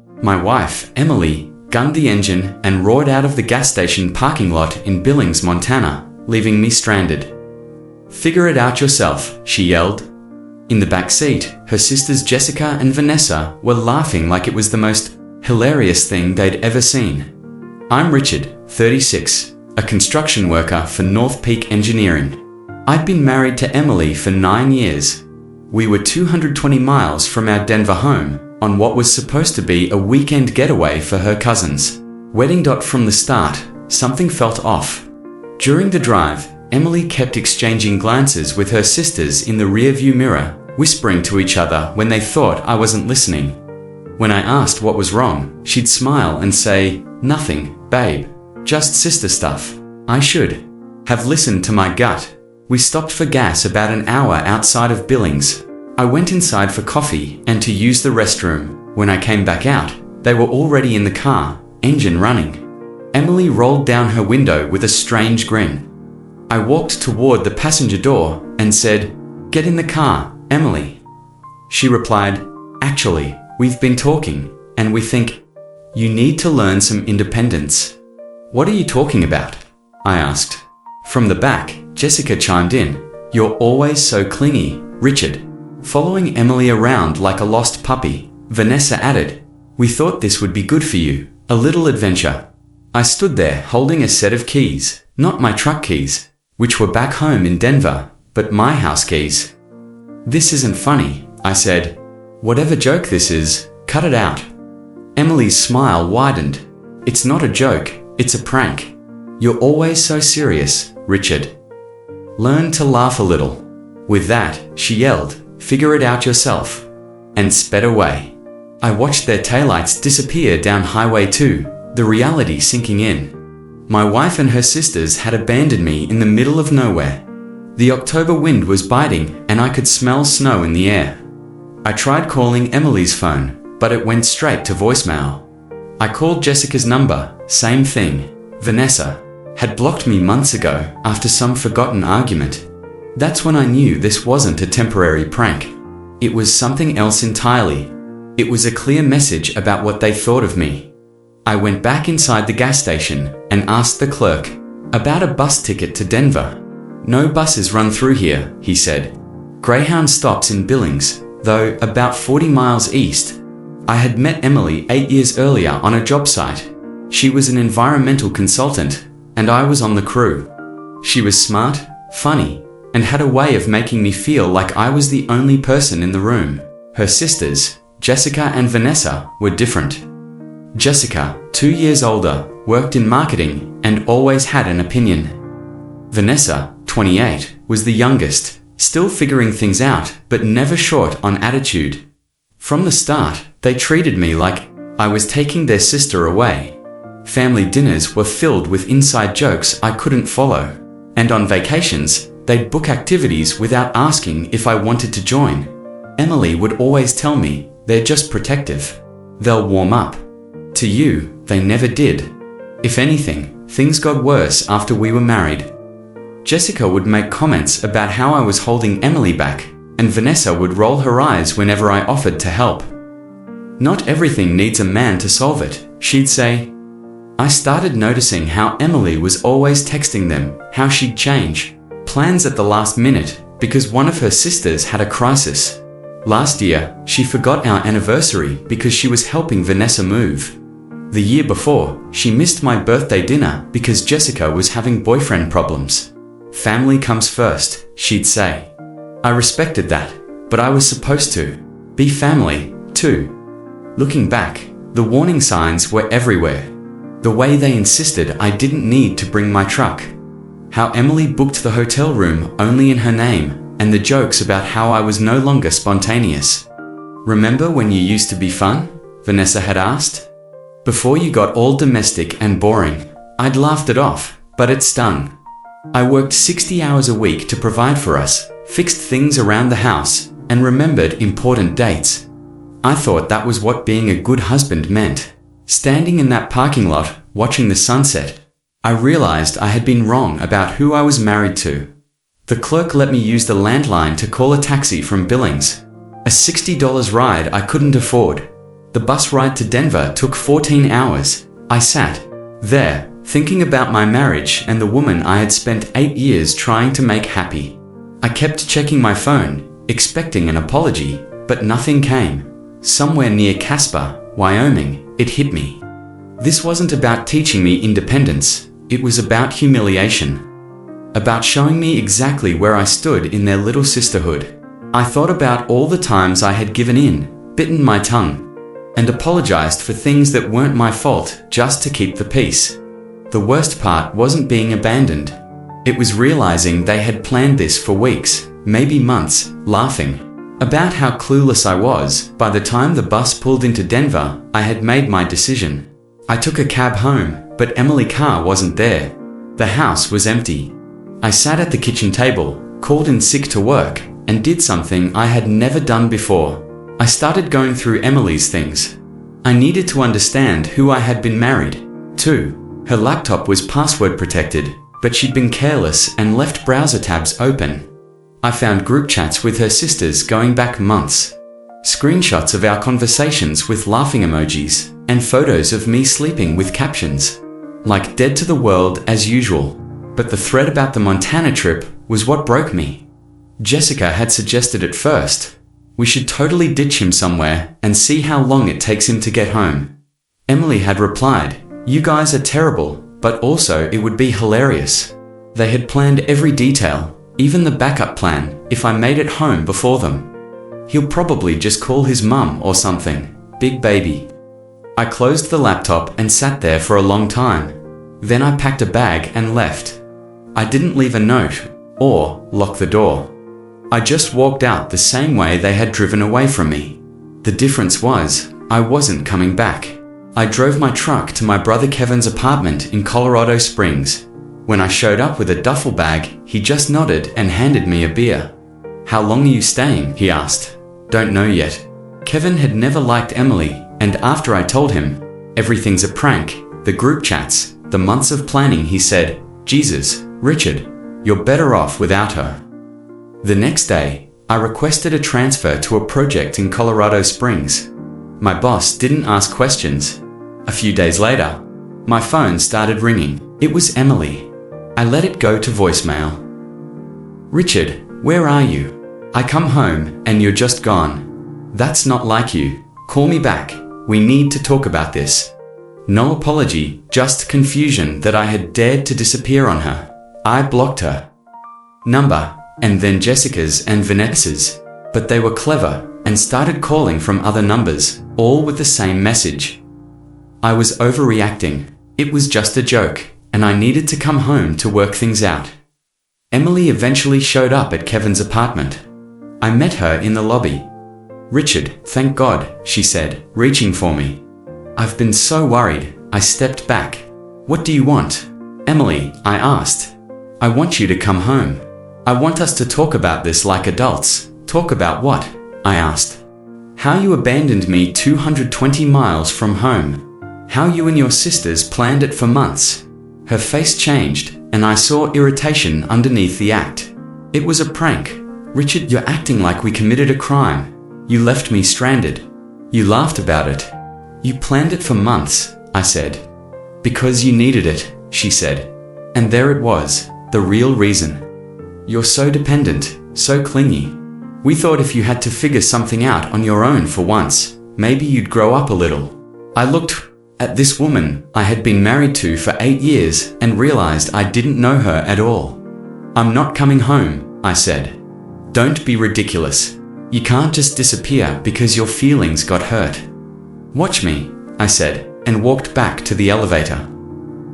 My wife, Emily, gunned the engine and roared out of the gas station parking lot in Billings, Montana, leaving me stranded. "Figure it out yourself," she yelled. In the back seat, her sisters Jessica and Vanessa were laughing like it was the most hilarious thing they'd ever seen. I'm Richard, 36, a construction worker for North Peak Engineering. I'd been married to Emily for 9 years. We were 220 miles from our Denver home on what was supposed to be a weekend getaway for her cousins. From the start, something felt off. During the drive, Emily kept exchanging glances with her sisters in the rearview mirror, whispering to each other when they thought I wasn't listening. When I asked what was wrong, she'd smile and say, "Nothing, babe. Just sister stuff." I should have listened to my gut. We stopped for gas about an hour outside of Billings. I went inside for coffee and to use the restroom. When I came back out, they were already in the car, engine running. Emily rolled down her window with a strange grin. I walked toward the passenger door and said, "Get in the car, Emily." She replied, "Actually, we've been talking, and we think you need to learn some independence." "What are you talking about?" I asked. From the back, Jessica chimed in, "You're always so clingy, Richard." Following Emily around like a lost puppy, Vanessa added, "We thought this would be good for you, a little adventure." I stood there holding a set of keys, not my truck keys, which were back home in Denver, but my house keys. "This isn't funny," I said. "Whatever joke this is, cut it out." Emily's smile widened. "It's not a joke, it's a prank. You're always so serious, Richard. Learn to laugh a little." With that, she yelled, "Figure it out yourself," and sped away. I watched their taillights disappear down Highway 2, the reality sinking in. My wife and her sisters had abandoned me in the middle of nowhere. The October wind was biting and I could smell snow in the air. I tried calling Emily's phone, but it went straight to voicemail. I called Jessica's number, same thing. Vanessa had blocked me months ago after some forgotten argument. That's when I knew this wasn't a temporary prank. It was something else entirely. It was a clear message about what they thought of me. I went back inside the gas station and asked the clerk about a bus ticket to Denver. "No buses run through here," he said. "Greyhound stops in Billings, though about 40 miles east." I had met Emily 8 years earlier on a job site. She was an environmental consultant, and I was on the crew. She was smart, funny, and had a way of making me feel like I was the only person in the room. Her sisters, Jessica and Vanessa, were different. Jessica, 2 years older, worked in marketing and always had an opinion. Vanessa, 28, was the youngest, still figuring things out but never short on attitude. From the start, they treated me like I was taking their sister away. Family dinners were filled with inside jokes I couldn't follow, and on vacations, they'd book activities without asking if I wanted to join. Emily would always tell me, "They're just protective. They'll warm up." To you, they never did. If anything, things got worse after we were married. Jessica would make comments about how I was holding Emily back, and Vanessa would roll her eyes whenever I offered to help. "Not everything needs a man to solve it," she'd say. I started noticing how Emily was always texting them, how she'd change plans at the last minute because one of her sisters had a crisis. Last year, she forgot our anniversary because she was helping Vanessa move. The year before, she missed my birthday dinner because Jessica was having boyfriend problems. "Family comes first," she'd say. I respected that, but I was supposed to be family, too. Looking back, the warning signs were everywhere. The way they insisted I didn't need to bring my truck. How Emily booked the hotel room only in her name, and the jokes about how I was no longer spontaneous. "Remember when you used to be fun?" Vanessa had asked. Before you got all domestic and boring, I'd laughed it off, but it stung. I worked 60 hours a week to provide for us, fixed things around the house, and remembered important dates. I thought that was what being a good husband meant. Standing in that parking lot, watching the sunset, I realized I had been wrong about who I was married to. The clerk let me use the landline to call a taxi from Billings. A $60 ride I couldn't afford. The bus ride to Denver took 14 hours. I sat there, thinking about my marriage and the woman I had spent 8 years trying to make happy. I kept checking my phone, expecting an apology, but nothing came. Somewhere near Casper, Wyoming, it hit me. This wasn't about teaching me independence, it was about humiliation. About showing me exactly where I stood in their little sisterhood. I thought about all the times I had given in, bitten my tongue, and apologized for things that weren't my fault just to keep the peace. The worst part wasn't being abandoned. It was realizing they had planned this for weeks, maybe months, laughing about how clueless I was. By the time the bus pulled into Denver, I had made my decision. I took a cab home, but Emily's car wasn't there. The house was empty. I sat at the kitchen table, called in sick to work, and did something I had never done before. I started going through Emily's things. I needed to understand who I had been married to. Her laptop was password protected, but she'd been careless and left browser tabs open. I found group chats with her sisters going back months. Screenshots of our conversations with laughing emojis, and photos of me sleeping with captions. Like dead to the world as usual. But the thread about the Montana trip was what broke me. Jessica had suggested at first, we should totally ditch him somewhere and see how long it takes him to get home. Emily had replied, you guys are terrible, but also it would be hilarious. They had planned every detail, even the backup plan, if I made it home before them. He'll probably just call his mum or something, big baby. I closed the laptop and sat there for a long time. Then I packed a bag and left. I didn't leave a note or lock the door. I just walked out the same way they had driven away from me. The difference was, I wasn't coming back. I drove my truck to my brother Kevin's apartment in Colorado Springs. When I showed up with a duffel bag, he just nodded and handed me a beer. How long are you staying? He asked. Don't know yet. Kevin had never liked Emily, and after I told him, everything's a prank, the group chats, the months of planning, he said, Jesus, Richard, you're better off without her. The next day, I requested a transfer to a project in Colorado Springs. My boss didn't ask questions. A few days later, my phone started ringing. It was Emily. I let it go to voicemail. Richard, where are you? I come home and you're just gone. That's not like you. Call me back. We need to talk about this. No apology, just confusion that I had dared to disappear on her. I blocked her number, and then Jessica's and Vanessa's, but they were clever and started calling from other numbers, all with the same message. I was overreacting. It was just a joke, and I needed to come home to work things out. Emily eventually showed up at Kevin's apartment. I met her in the lobby. Richard, thank God, she said, reaching for me. I've been so worried. I stepped back. What do you want? Emily, I asked. I want you to come home. I want us to talk about this like adults. Talk about what? I asked. How you abandoned me 220 miles from home. How you and your sisters planned it for months. Her face changed, and I saw irritation underneath the act. It was a prank. Richard, you're acting like we committed a crime. You left me stranded. You laughed about it. You planned it for months, I said. Because you needed it, she said. And there it was, the real reason. You're so dependent, so clingy. We thought if you had to figure something out on your own for once, maybe you'd grow up a little. I looked at this woman I had been married to for 8 years and realized I didn't know her at all. I'm not coming home, I said. Don't be ridiculous. You can't just disappear because your feelings got hurt. Watch me, I said, and walked back to the elevator.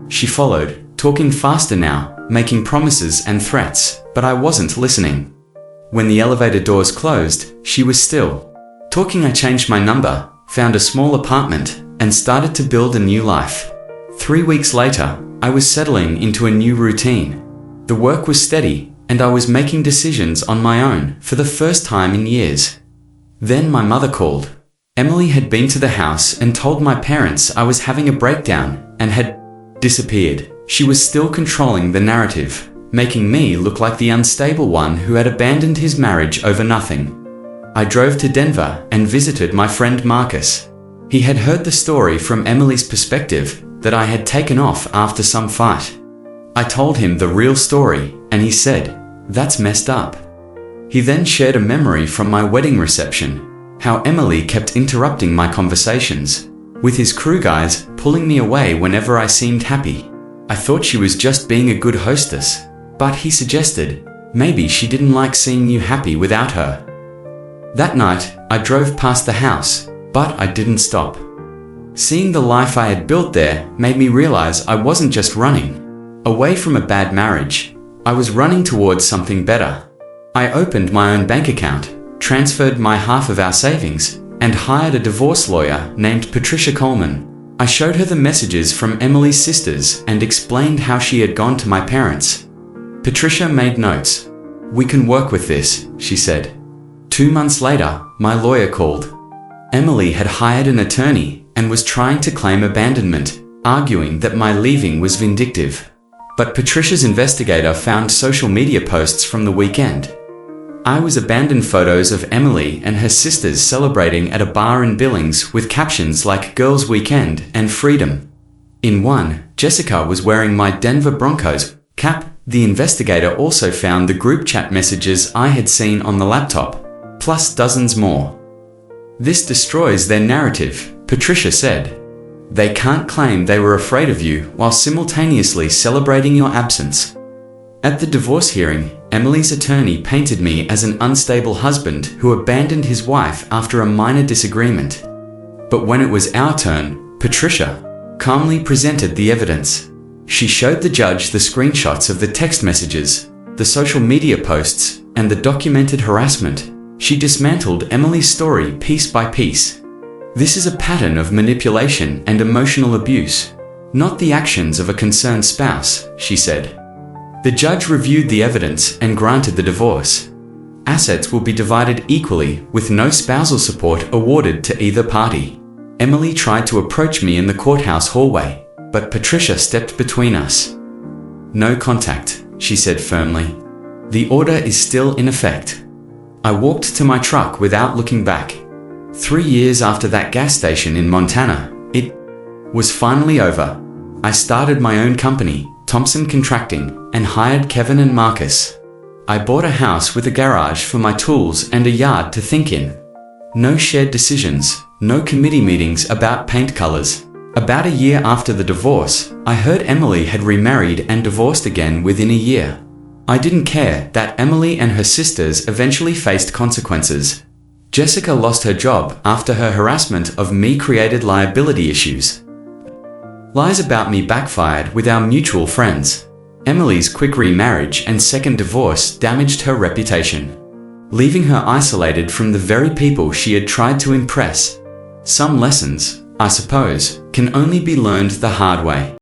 She followed, talking faster now, making promises and threats, but I wasn't listening. When the elevator doors closed, she was still talking. I changed my number, found a small apartment, and started to build a new life. 3 weeks later, I was settling into a new routine. The work was steady, and I was making decisions on my own for the first time in years. Then my mother called. Emily had been to the house and told my parents I was having a breakdown and had disappeared. She was still controlling the narrative, making me look like the unstable one who had abandoned his marriage over nothing. I drove to Denver and visited my friend Marcus. He had heard the story from Emily's perspective, that I had taken off after some fight. I told him the real story, and he said, "That's messed up." He then shared a memory from my wedding reception, how Emily kept interrupting my conversations, with his crew guys pulling me away whenever I seemed happy. I thought she was just being a good hostess, but he suggested, maybe she didn't like seeing you happy without her. That night, I drove past the house, but I didn't stop. Seeing the life I had built there made me realize I wasn't just running away from a bad marriage. I was running towards something better. I opened my own bank account, transferred my half of our savings, and hired a divorce lawyer named Patricia Coleman. I showed her the messages from Emily's sisters and explained how she had gone to my parents. Patricia made notes. "We can work with this," she said. 2 months later, my lawyer called. Emily had hired an attorney and was trying to claim abandonment, arguing that my leaving was vindictive. But Patricia's investigator found social media posts from the weekend. I was abandoned photos of Emily and her sisters celebrating at a bar in Billings with captions like "Girls Weekend" and "Freedom." In one, Jessica was wearing my Denver Broncos cap. The investigator also found the group chat messages I had seen on the laptop, plus dozens more. "This destroys their narrative," Patricia said. "They can't claim they were afraid of you while simultaneously celebrating your absence." At the divorce hearing, Emily's attorney painted me as an unstable husband who abandoned his wife after a minor disagreement. But when it was our turn, Patricia calmly presented the evidence. She showed the judge the screenshots of the text messages, the social media posts, and the documented harassment. She dismantled Emily's story piece by piece. "This is a pattern of manipulation and emotional abuse, not the actions of a concerned spouse," she said. The judge reviewed the evidence and granted the divorce. Assets will be divided equally, with no spousal support awarded to either party. Emily tried to approach me in the courthouse hallway, but Patricia stepped between us. "No contact," she said firmly. "The order is still in effect." I walked to my truck without looking back. 3 years after that gas station in Montana, it was finally over. I started my own company, Thompson Contracting, and hired Kevin and Marcus. I bought a house with a garage for my tools and a yard to think in. No shared decisions, no committee meetings about paint colors. About a year after the divorce, I heard Emily had remarried and divorced again within a year. I didn't care that Emily and her sisters eventually faced consequences. Jessica lost her job after her harassment of me created liability issues. Lies about me backfired with our mutual friends. Emily's quick remarriage and second divorce damaged her reputation, leaving her isolated from the very people she had tried to impress. Some lessons, I suppose, can only be learned the hard way.